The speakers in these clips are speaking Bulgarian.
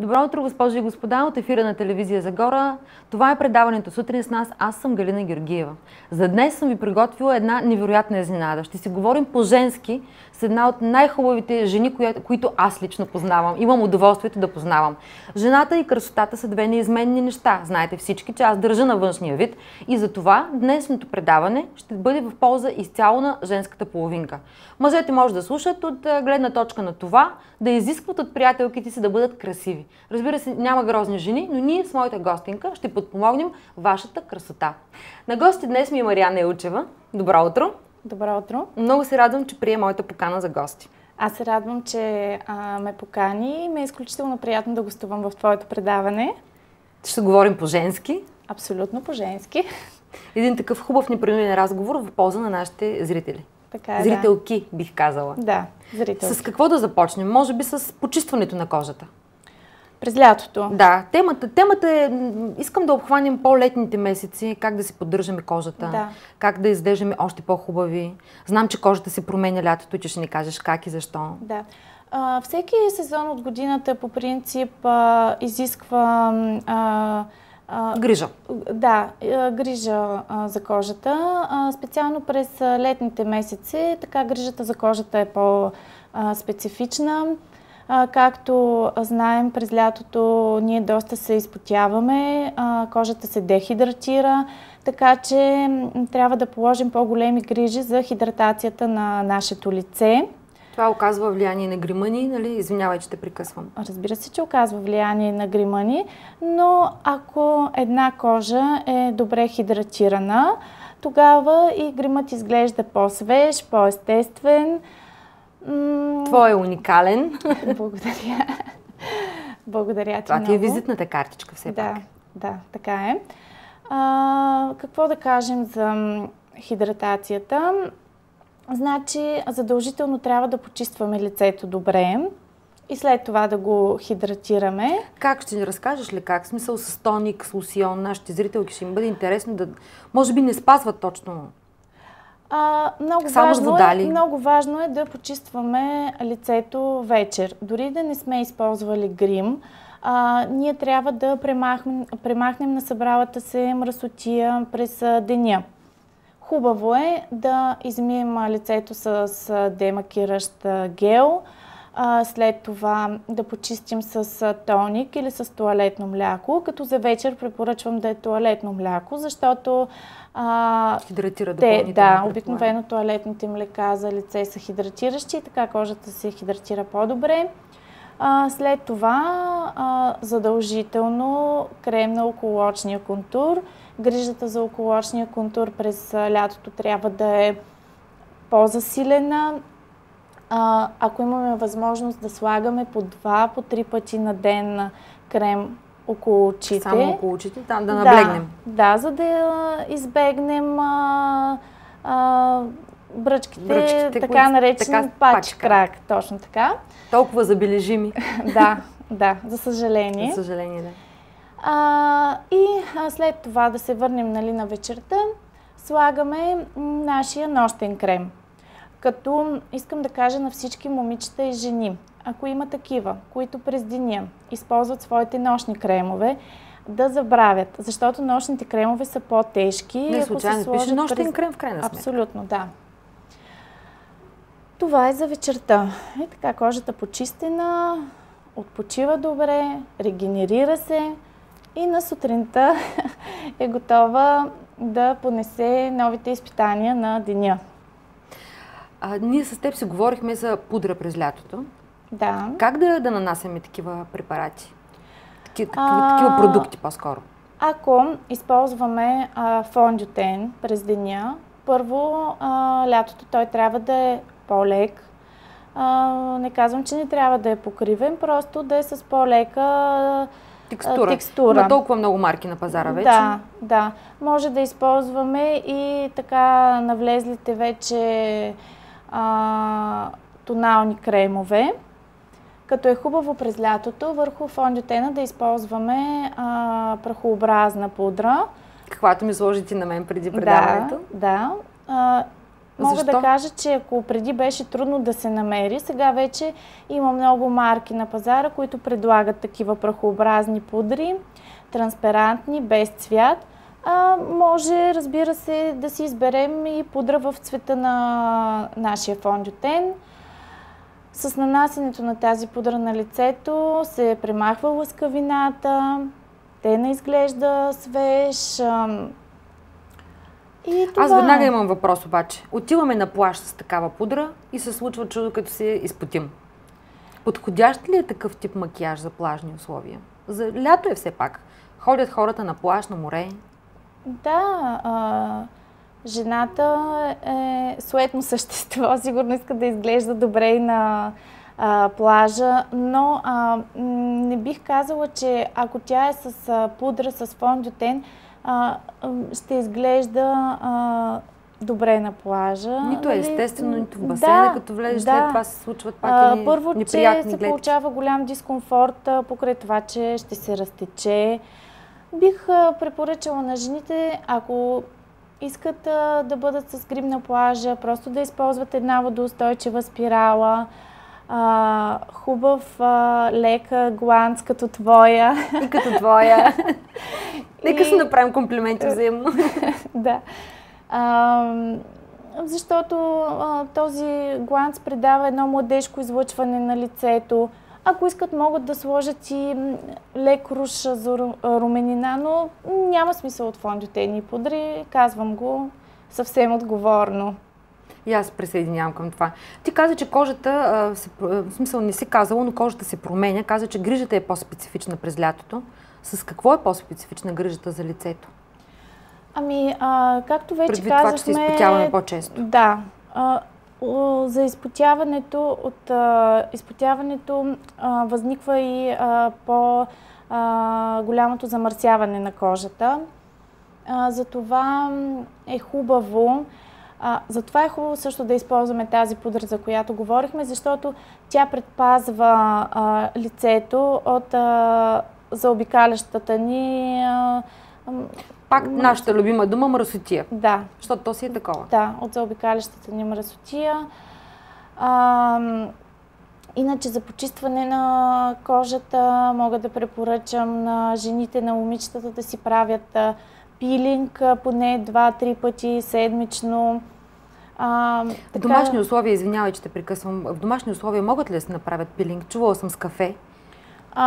Добро утро, госпожи и господа, от ефира на телевизия Загора. Това е предаването Сутрин с нас. Аз съм Галина Георгиева. За днес съм ви приготвила една невероятна изненада. Ще си говорим по-женски с една от най-хубавите жени, които аз лично познавам. Имам удоволствието да познавам. Жената и красотата са две неизменни неща. Знаете всички, че аз държа на външния вид и затова днешното предаване ще бъде в полза изцяло на женската половинка. Мъжете може да слушат от гледна точка на това, да изискват от приятелките си да бъдат красиви. Разбира се, няма грозни жени, но ние с моята гостинка ще подпомогнем вашата красота. На гости днес ми е Мариана Елчева. Добро утро! Добро утро! Много се радвам, че прие моята покана за гости. Аз се радвам, че ме покани и ме е изключително приятно да гостувам в твоето предаване. Ще говорим по-женски. Абсолютно по-женски. Един такъв хубав непринуден разговор в полза на нашите зрители. Така е, зрителки, бих казала. Да, зрителки. С какво да започнем? Може би с почистването на кожата. През лятото. Да, темата е, искам да обхванем по-летните месеци, как да си поддържаме кожата, как да изглеждаме още по-хубави. Знам, че кожата се променя лятото, че ще ни кажеш как и защо. Да. Всеки сезон от годината по принцип изисква грижа. Да, грижа за кожата. Специално през летните месеци, така грижата за кожата е по-специфична. Както знаем, през лятото ние доста се изпотяваме, кожата се дехидратира, така че трябва да положим по-големи грижи за хидратацията на нашето лице. Това оказва влияние на грима ни, нали? Извинявай, че те прекъсвам. Разбира се, че оказва влияние на грима ни, но ако една кожа е добре хидратирана, тогава и гримът изглежда по-свеж, по-естествен. Твой е уникален. Благодаря. Благодаря ти това много. Това ти е визитната картичка все пак. Да, така е. Какво да кажем за хидратацията? Значи, задължително трябва да почистваме лицето добре и след това да го хидратираме. Как ще ни разкажеш ли как? В смисъл с тоник, с лосион, нашите зрителки ще им бъде интересно да... Може би не спазват точно. Много важно е да почистваме лицето вечер. Дори да не сме използвали грим, ние трябва да премахнем насъбралата се мръсотия през деня. Хубаво е да измием лицето с демакиращ гел, след това да почистим с тоник или с тоалетно мляко, като за вечер препоръчвам да е тоалетно мляко, защото хидратира допълнително. Да, обикновено тоалетните млека за лице са хидратиращи и така кожата се хидратира по-добре. След това задължително крем на околоочния контур. Грижата за околоочния контур през лятото трябва да е по-засилена. Ако имаме възможност да слагаме по 2-3 пъти на ден крем около очите. Само около очите, да наблегнем. Да, за да избегнем бръчките, така наречени пач-крак. Точно така. Толкова забележими. Да, за съжаление. За съжаление, да. И след това да се върнем на вечерта, слагаме нашия нощен крем. Като искам да кажа на всички момичета и жени, ако има такива, които през деня използват своите нощни кремове, да забравят, защото нощните кремове са по-тежки. Не случайно пише нощен крем в крайна сметка. Абсолютно, да. Това е за вечерта. И така кожата почистена, отпочива добре, регенерира се и на сутринта е готова да понесе новите изпитания на деня. Ние с теб си говорихме за пудра през лятото. Да. Как да нанасяме такива препарати? Такива продукти по-скоро? Ако използваме фондютен през деня, първо лятото той трябва да е по-лек. Не казвам, че не трябва да е покривен, просто да е с по-лека текстура. Има толкова много марки на пазара вече. Да. Може да използваме и така навлезлите вече тонални кремове. Като е хубаво през лятото, върху фондютена да използваме прахообразна пудра. Каквато ми сложите на мен преди предаването. Да. Мога да кажа, че ако преди беше трудно да се намери, сега вече има много марки на пазара, които предлагат такива прахообразни пудри, транспарантни, без цвят. Може, разбира се, да си изберем и пудра в цвета на нашия фондютен. С нанасенето на тази пудра на лицето се премахва лъскавината, тена изглежда свеж. И това... Аз веднага имам въпрос обаче. Отиваме на плаж с такава пудра и се случва чудо, като се изпотим. Подходящ ли е такъв тип макияж за плажни условия? За лято е все пак. Ходят хората на плаж, на море. Да, жената е суетно същество, сигурно иска да изглежда добре и на плажа, но не бих казала, че ако тя е с пудра, с фондютен, ще изглежда добре на плажа. Нито е естествено, нито в басейна, като влезеш, след това се случват пак и първо, неприятни че се гледки. получава голям дискомфорт покрай това, че ще се разтече. Бих препоръчала на жените, ако искат да бъдат с грим на плажа, просто да използват една водоустойчива спирала, хубав, лека гланц като твоя. И като твоя. Нека си направим комплименти взаимно. Да. Защото този гланц придава едно младежко излъчване на лицето. Ако искат, могат да сложат и лек руш за руменина, но няма смисъл от фондютени и пудри. Казвам го съвсем отговорно. И аз присъединявам към това. Ти каза, че кожата, в смисъл не си казала, но кожата се променя. Каза, че грижата е по-специфична през лятото. С какво е по-специфична грижата за лицето? Ами, както вече предвид казахме... това, че се изпотяваме по-често. Да. За изпотяването, от изпотяването възниква и по-голямото замърсяване на кожата. Затова е хубаво също да използваме тази пудра, за която говорихме, защото тя предпазва лицето от заобикалящата ни... Пак нашата любима дума мръсотия. Да. Защото то си е такова. Да, от заобикалящата ни мръсотия. Иначе за почистване на кожата мога да препоръчам на жените, на момичетата да си правят пилинг поне 2-3 пъти седмично. В домашни условия, извинявай, че те прекъсвам, в домашни условия могат ли да се направят пилинг? Чувала съм с кафе.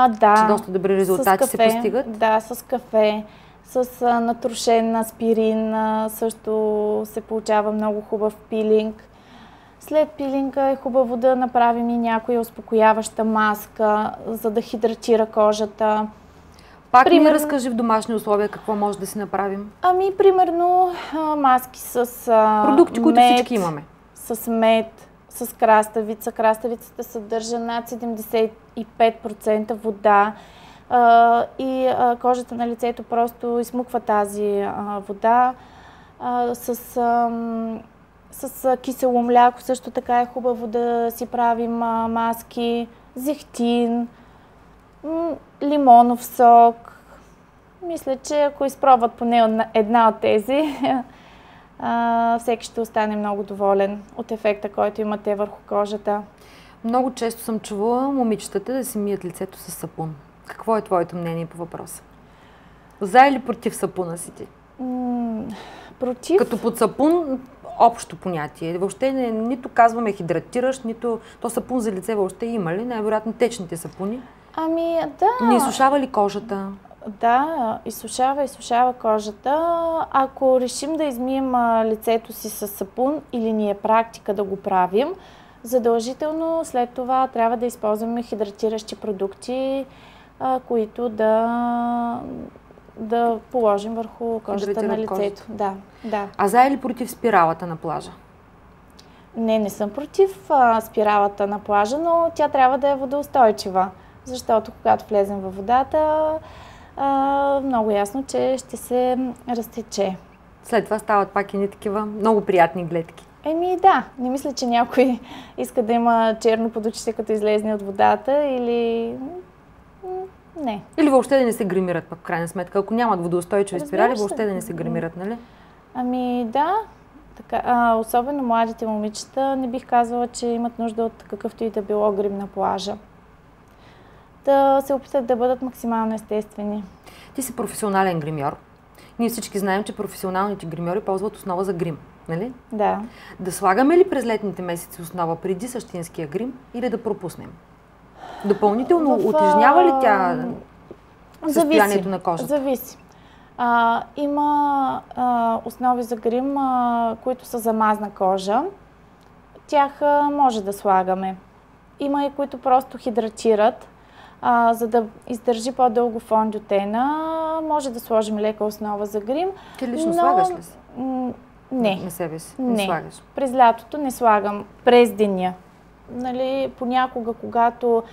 Да. Че доста добри резултати се постигат. Да, с кафе. С натрошен аспирин също се получава много хубав пилинг. След пилинга е хубаво да направим и някоя успокояваща маска, за да хидратира кожата. Пак ми разкажи в домашни условия какво може да си направим. Примерно маски с продукти, които мед, всички имаме. С мед, с краставица. Краставицата съдържа над 75% вода. И кожата на лицето просто изсмуква тази вода. С кисело мляко също така е хубаво да си правим маски, зехтин, лимонов сок. Мисля, че ако изпробват поне една от тези, всеки ще остане много доволен от ефекта, който имате върху кожата. Много често съм чувала момичетата да си мият лицето с сапун. Какво е твоето мнение по въпроса? За или против сапуна си ти? Против. Като под сапун общо понятие. Въобще нито казваме хидратиращ, нито то сапун за лице въобще има ли? Най-вероятно течните сапуни. Да. Не изсушава ли кожата? Да, изсушава кожата. Ако решим да измием лицето си с сапун или ни е практика да го правим, задължително след това трябва да използваме хидратиращи продукти, които да положим върху кожата на лицето. Да. А за или против спиралата на плажа? Не съм против спиралата на плажа, но тя трябва да е водоустойчива, защото когато влезем във водата, много ясно, че ще се разтече. След това стават пак едни такива много приятни гледки. Да, не мисля, че някой иска да има черно под очите, като излезне от водата или... Не. Или въобще да не се гримират, пък в крайна сметка. Ако нямат водоустойчиви спирали, въобще да не се гримират, нали? Да. Така, особено младите момичета, не бих казала, че имат нужда от какъвто и да било грим на плажа. Да се опитат да бъдат максимално естествени. Ти си професионален гримьор. Ние всички знаем, че професионалните гримьори ползват основа за грим, нали? Да. Да слагаме ли през летните месеци основа преди същинския грим или да пропуснем? Допълнително утежнява ли тя състоянието на кожата? Зависи. Има основи за грим, които са за мазна кожа. Тях може да слагаме. Има и които просто хидратират. За да издържи по-дълго фондютена, може да сложим лека основа за грим. Ти лично слагаш ли си? Не. На себе си? Не слагаш? През лятото не слагам. През деня. Нали, понякога, когато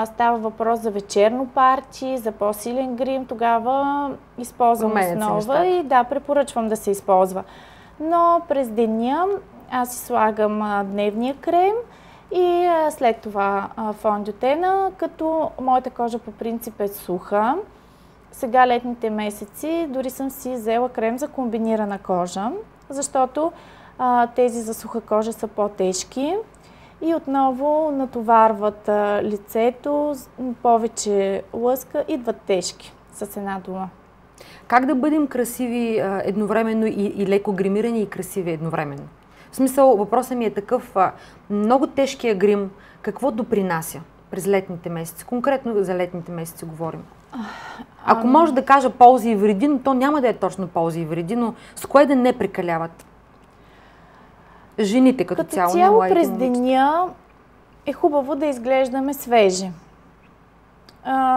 става въпрос за вечерно парти, за по-силен грим, тогава използвам основа и да, препоръчвам да се използва. Но през деня аз си слагам дневния крем и след това фондютена, като моята кожа по принцип е суха. Сега летните месеци дори съм си взела крем за комбинирана кожа, защото тези за суха кожа са по-тежки и отново натоварват лицето, повече лъска, идват тежки с една дума. Как да бъдем красиви едновременно и леко гримирани и красиви едновременно? В смисъл, въпросът ми е такъв, много тежкия грим, какво допринася през летните месеци? Конкретно за летните месеци говорим. Ако може да кажа ползи и вреди, но то няма да е точно ползи и вреди, но с кое да не прекаляват жените като цяло? Като цяло през деня е хубаво да изглеждаме свежи.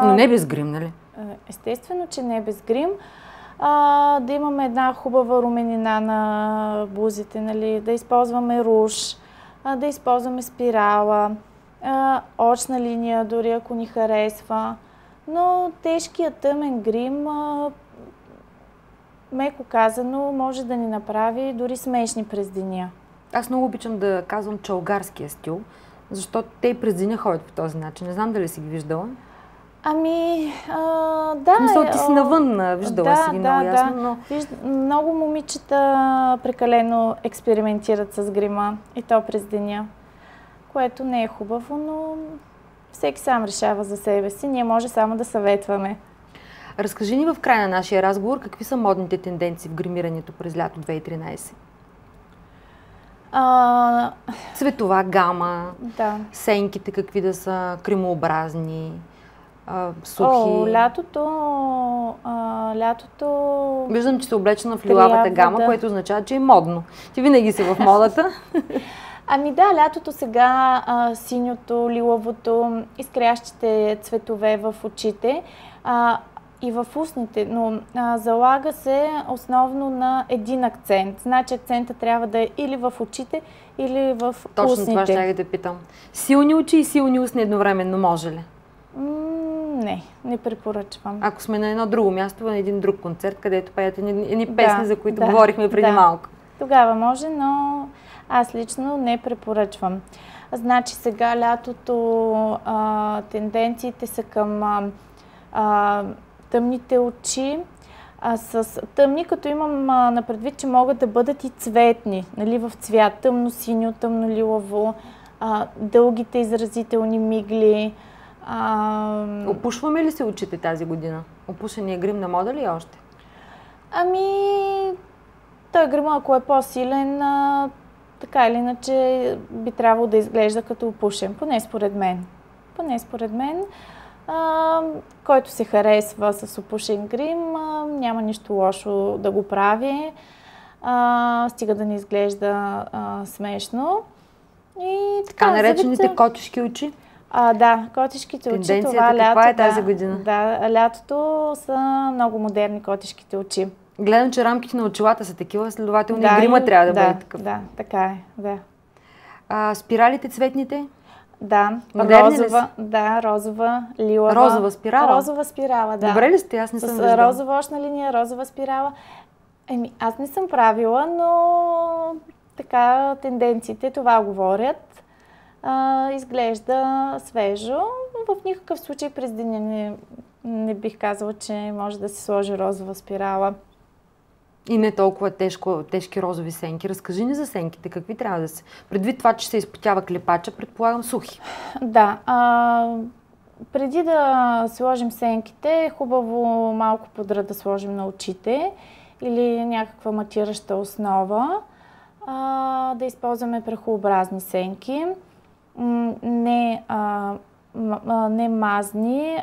Но не без грим, нали? Естествено, че не без грим. Да имаме една хубава руменина на бузите, нали? Да използваме руж, да използваме спирала, очна линия, дори ако ни харесва. Но тежкият тъмен грим, меко казано, може да ни направи дори смешни през деня. Аз много обичам да казвам чалгарския стил, защото те и през деня ходят по този начин. Не знам дали си ги виждала. Да. Мисля, ти си навън, виждала си ги много ясно, но... Много момичета прекалено експериментират с грима и то през деня, което не е хубаво, но всеки сам решава за себе си. Ние може само да съветваме. Разкажи ни в края на нашия разговор какви са модните тенденции в гримирането през лято 2013? Цветова гама, да. Сенките какви да са, кремообразни, сухи. Лятото... Виждам, че се облечена в лилавата гама, което означава, че е модно. Ти винаги си в модата. Да, лятото сега синьото, лилавото, изкрящите цветове в очите и в устните, но залага се основно на един акцент. Значи акцента трябва да е или в очите, или в устните. Точно това ще да питам. Силни очи и силни устни едновременно може ли? Не препоръчвам. Ако сме на едно друго място, на един друг концерт, където пеят едни песни, за които говорихме преди малко. Тогава може, но аз лично не препоръчвам. Значи сега лятото тенденциите са към тъмните очи. С тъмни, като имам на предвид, че могат да бъдат и цветни, нали, в цвят, тъмно-синьо, тъмно-лилаво, дългите изразителни мигли. Опушваме ли се очите тази година? Опушения грим на мода ли е още? Той грима, ако е по-силен, така или иначе би трябвало да изглежда като опушен, поне според мен. Който се харесва с опушен грим, няма нищо лошо да го прави, стига да не изглежда смешно. И така наречените котишки очи? Да, котишките очи, това лято. Каква е тази година? Да, лятото са много модерни котишките очи. Гледам, че рамките на очилата са такива, следователно и грима трябва да бъде такъв. Да, така е, да. Спиралите цветните? Да, розова, лилава. Розова спирала? Розова спирала, да. Добре ли сте? Аз не съм виждала. С розова очна линия, розова спирала. Аз не съм правила, но така тенденциите това говорят. Изглежда свежо. В никакъв случай през деня не бих казала, че може да се сложи розова спирала. И не толкова тежки розови сенки. Разкажи ни за сенките. Какви трябва да се... Предвид това, че се изпотява клепача, предполагам сухи. Да. Преди да сложим сенките, е хубаво малко пудра да сложим на очите или някаква матираща основа. Да използваме прахообразни сенки. Не мазни,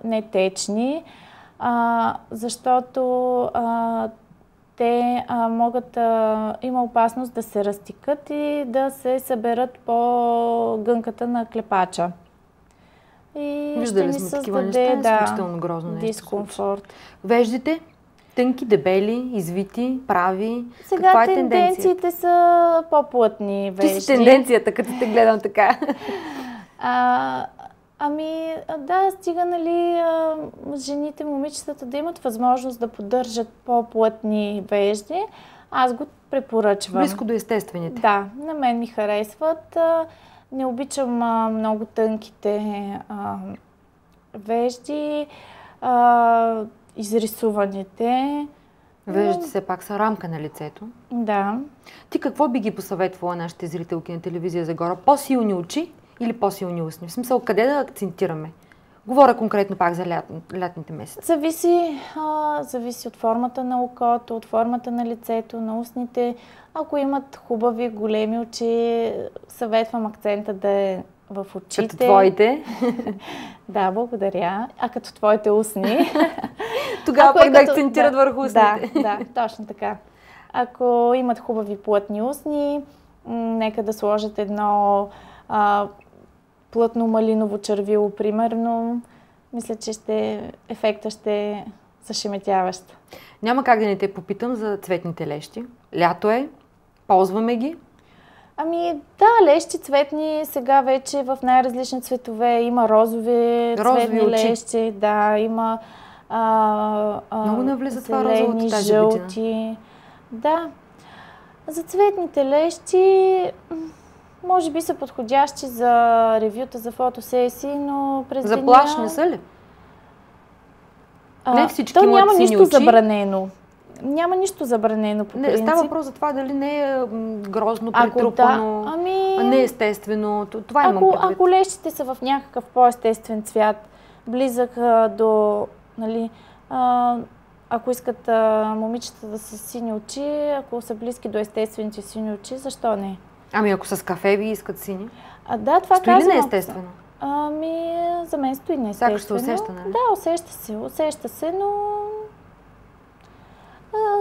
не течни, защото те има опасност да се разтикат и да се съберат по гънката на клепача. И виждали сме такива неща, изключително грозно нещо. Дискомфорт. Веждите? Тънки, дебели, извити, прави. Сега каква е тенденциите са по-плътни вежди. Ти си тенденцията, като те гледам така. Да, стига, нали, жените, момичетата да имат възможност да поддържат по-плътни вежди. Аз го препоръчвам. Близко до естествените. Да, на мен ми харесват. Не обичам много тънките вежди, изрисуваните. Веждите все пак са рамка на лицето. Да. Ти какво би ги посъветвала нашите зрителки на телевизия Загора? По-силни очи или по-силни устни? В смисъл, къде да акцентираме? Говоря конкретно пак за лятните месеци. Зависи от формата на окото, от формата на лицето, на устните. Ако имат хубави, големи очи, съветвам акцента да е в очите. Като твоите? Да, благодаря. А като твоите устни? Тогава пък да акцентират върху устните. Да, точно така. Ако имат хубави плътни устни, нека да сложат едно плътно малиново червило, примерно. Мисля, че ефекта ще е зашеметяващ. Няма как да не те попитам за цветните лещи. Лято е, ползваме ги. Да, лещи цветни, сега вече в най-различни цветове. Има розови цветни очи. лещи, да, има много навлиза това зелени, розовото тази жълти. година. Да. За цветните лещи може би са подходящи за ревюта, за фотосесии, но през деня... За плаж не са ли? Не всички то имат няма сини нищо очи. забранено. Няма нищо забранено по принцип. Става въпрос за това дали не е грозно, притрупано, неестествено. Това имам предвид. Ако лещите са в някакъв по-естествен цвят, близък до... Нали, ако искат момичета да са сини очи, ако са близки до естествените сини очи, защо не? Ако с кафе ви искат сини? Да, това стои ли неестествено? За мен стои неестествено. Сякаш се усеща, нали? Да, усеща се, но...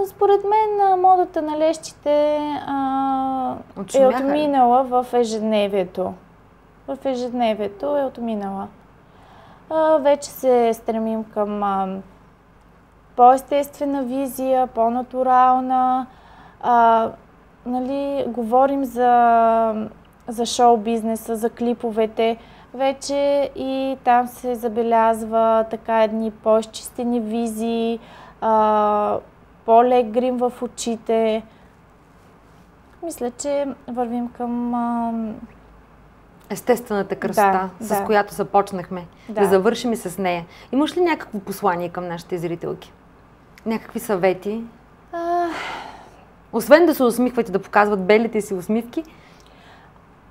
Според мен модата на лещите е отминала в ежедневието. В ежедневието е отминала. Вече се стремим към по-естествена визия, по-натурална. Нали, говорим за шоу-бизнеса, за клиповете. Вече и там се забелязва така едни по-изчистени визии, по-лек грим в очите. Мисля, че вървим към... естествената красота, с която започнахме. Да завършим и с нея. Имаш ли някакво послание към нашите зрителки? Някакви съвети? Освен да се усмихват и да показват белите си усмивки?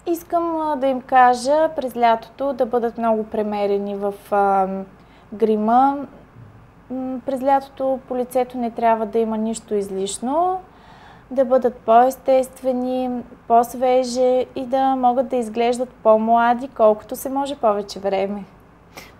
Искам да им кажа през лятото да бъдат много премерени в грима. През лятото по лицето не трябва да има нищо излишно, да бъдат по-естествени, по-свежи и да могат да изглеждат по-млади, колкото се може повече време.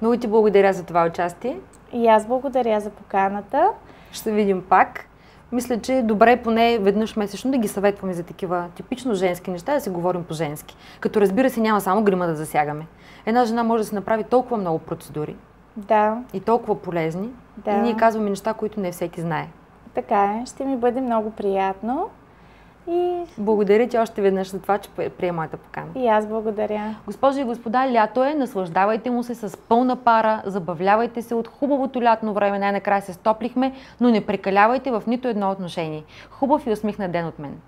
Много ти благодаря за това участие. И аз благодаря за поканата. Ще се видим пак. Мисля, че е добре поне веднъж месечно да ги съветваме за такива типично женски неща, да си говорим по-женски. Като разбира се, няма само грима да засягаме. Една жена може да се направи толкова много процедури. Да. И толкова полезни. Да. И ние казваме неща, които не всеки знае. Така е. Ще ми бъде много приятно. И... Благодаря ти още веднъж за това, че прие моята покана. И аз благодаря. Госпожи и господа, лято е, наслаждавайте му се с пълна пара, забавлявайте се от хубавото лятно време, най-накрая се стоплихме, но не прекалявайте в нито едно отношение. Хубав и усмихнат ден от мен!